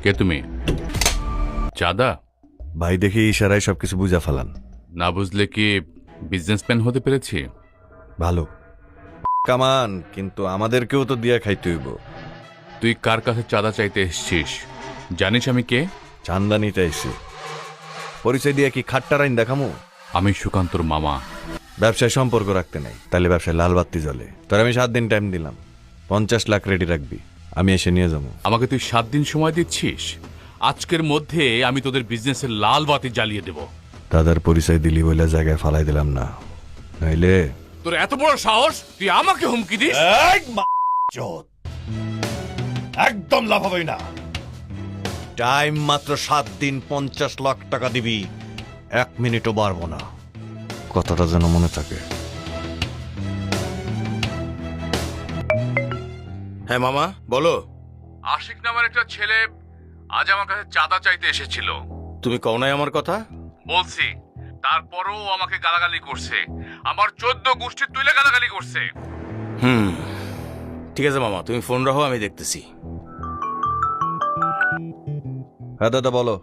কে তুমি? চাঁদা? ভাই দেখি ইশারায় সবকিছু বুঝা ফেলান। না বুঝলে কি বিজনেসম্যান হতে পেরেছি? ভালো কামান, কিন্তু আমাদেরকেও তো দিয়া খাইতে হইব। তুই কার কাছে চাঁদা চাইতে এসছিস? জানিস আমি কে? চান্দানিতে আইছি। পরিচয় দিয়া কি খাট্টা রাইন দেখামু? আমি সুকান্তর মামা। ব্যবসায় সম্পর্ক রাখতে নাই, তাহলে ব্যবসায় লাল বাত্তি জ্বলে। তোর আমি 7 দিন টাইম দিলাম, 50 লাখ রেডি রাখবি, আমি এসে নিয়ে যাবো। আমাকে তুই 7 দিন সময় দিচ্ছিস? আজকের মধ্যে আমি তোদের বিজনেসের লাল বাতি জ্বালিয়ে দেব। দাদার পরিচয় দিলি বলে জায়গায় ফালাই দিলাম না, নইলে তোর এত বড় সাহস, তুই আমাকে হুমকি দিস? একদম লাভ হবে না। টাইম মাত্র 7 দিন, 50 লাখ টাকা দিবি, 1 মিনিটও বাড়বো না। কথাটা যেন মনে থাকে। হ্যাঁ মামা বলো। আশিক নামের একটা ছেলে আজ আমার কাছে চাঁদা চাইতে এসেছিল। তুমি কও নাই আমার কথা? বলছি, তারপরও ও আমাকে গালাগালি করছে, আমার 14 গোষ্ঠী তুলে গালাগালি করছে। ঠিক আছে মামা, তুমি ফোন রাখো, আমি দেখতেছি। হ্যাঁ দাদা বলো।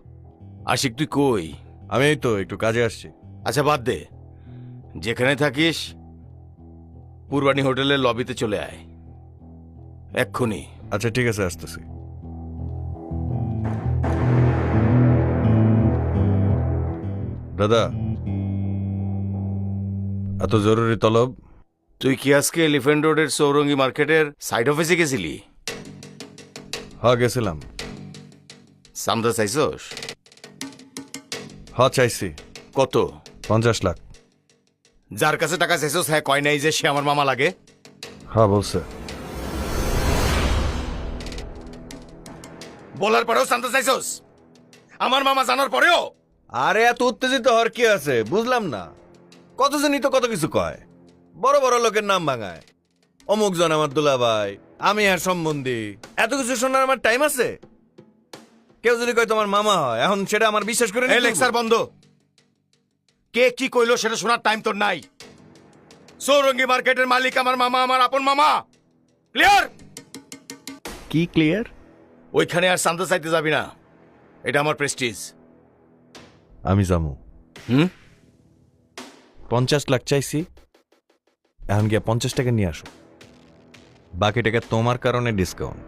আশিক তুই কই? আমি এই তো একটু কাজে আসছি। আচ্ছা বাদ দে, যেখানে থাকিস পূর্বাণী হোটেলের লবিতে চলে আয় এক্ষুনি। আচ্ছা ঠিক আছে, আসতেছি। দাদা, এত জরুরি তলব? তুই কি আজকে এলিফ্যান্ট রোডের সৌরঙ্গী মার্কেটের সাইড অফিসে গেছিলি? হ্যাঁ গেছিলাম। চান্দা চাইছস? হ্যাঁ চাইছি। কত? 50 লাখ। যার কাছে টাকা চাইছস হ্যাঁ কয় নাই যে সে আমার মামা লাগে? হ্যাঁ বলছে। বলার পরেও চান্দা চাইছস? আমার মামা জানার পরেও? আরে এত উত্তেজিত হওয়ার কি আছে, বুঝলাম না। কতজনই তো কত কিছু কয়, বড় বড় লোকের নাম ভাঙায়। অমুক জন আমার দুলা ভাই, আমি আর সম্বন্ধী, এত কিছু শোনার আমার টাইম আছে? কেউ যদি কয় তোমার মামা হয়, এখন সেটা আমার বিশ্বাস করে এই লেকচার বন্ধ। কে কি কইলো সেটা শোনার টাইম তোর নাই। সৌরঙ্গী মার্কেটের মালিক আমার মামা, আমার আপন মামা। ক্লিয়ার? কি ক্লিয়ার? ওইখানে আর চান্দা চাইতে যাবি না, এটা আমার প্রেস্টিজ। আমি যাবো। 50 লাখ চাইছি, এখন গিয়া 50 টাকা নিয়ে আসো। বাকি টাকা তোমার কারণে ডিসকাউন্ট,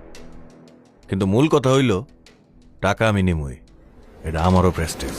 কিন্তু মূল কথা হইল টাকা আমি নিমই, এটা আমারও প্রেস্টিজ।